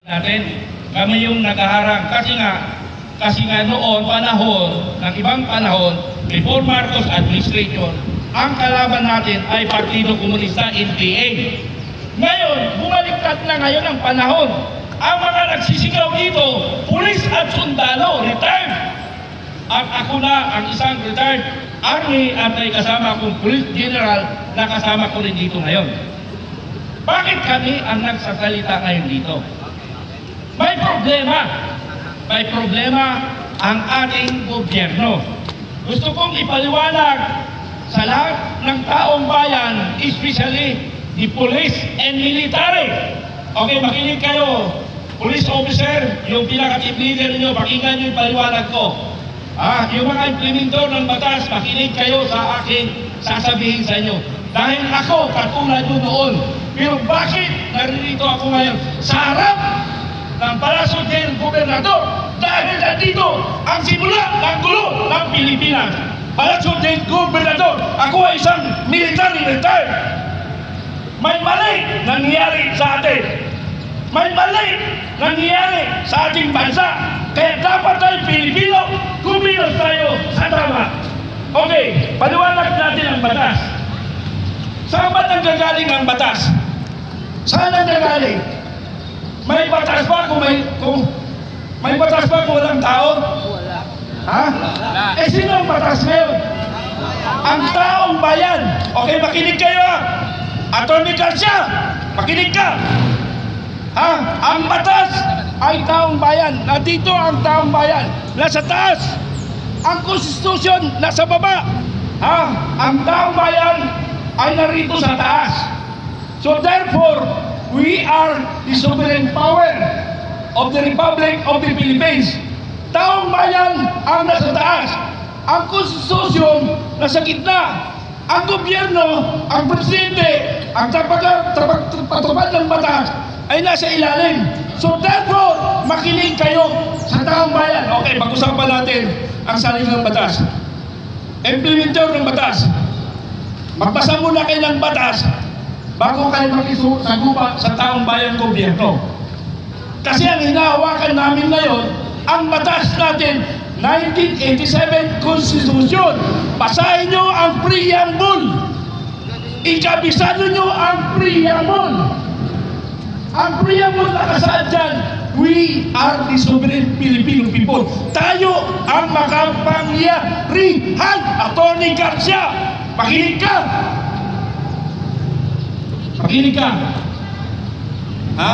natin, kami yung naghaharang kasi nga noon panahon, ng ibang panahon, before Marcos administration, ang kalaban natin ay Partido Komunista, NPA. Ngayon, bumaliktad na ngayon ang panahon. Ang mga nagsisigaw dito, pulis at sundalo, retired. At ako na ang isang retired army at may kasama kong police general na kasama ko rin dito ngayon. Bakit kami ang nagsasalita ngayon dito? May problema ang ating gobyerno. Gusto kong ipaliwanag sa lahat ng taong bayan, especially the police and military. Okay, makinig kayo. Police officer, yung pinaka-team leader niyo, pakinggan niyo yung paliwanag ko. Yung mga implementor ng batas, makinig kayo sa aking sasabihin sa inyo. Dahil ako, katulad nyo noon. Pero bakit naririto ako ngayon? Sa harap ng Palasyo del Gobernador, dahil nandito ang simula ng gulo ng Pilipinas. Palasyo del Gobernador, ako ay isang military retired. May mali nangyari sa atin. May mali nangyari sa ating bansa. Kaya dapat tayo Pilipino, kumilos tayo sa tama. Okay, paliwanag natin ang batas. Saan ba nanggagaling ang batas? Saan nanggagaling? May batas ba kung may batas ba kung walang tao? Wala. Ha? Wala. Sino ang batas ngayon? Ang taong bayan. Okay, makinig kayo ha. Atty. Garcia, makinig ka. Ha? Ang batas ay taong bayan. Nandito ang taong bayan. Nasa taas. Ang konstitusyon nasa baba. Ha? Ang taong bayan ay narito sa taas. So therefore, we are the sovereign power of the Republic of the Philippines. Taong bayan ang nasa taas. Ang konstitusyon nasa gitna. Ang gobyerno, ang presidente, ang patupad ng batas ay nasa ilalim. So therefore, makinig kayo sa taong bayan. Okay, pag-usapan natin ang saligang batas. Implementor ng batas. Magbasa muna kayo ng batas bago kayo makisusagupa sa taong bayan gobyerno. Kasi ang hinahawakan namin ngayon, ang batas natin, 1987 Constitution. Basahin nyo ang preamble. Ikabisado nyo ang preamble. Ang preamble nakasaad dyan, we are the sovereign Filipino people. Tayo ang makapangyarihan. Atty. Garcia, makinig ka. Makinig ka. Ha?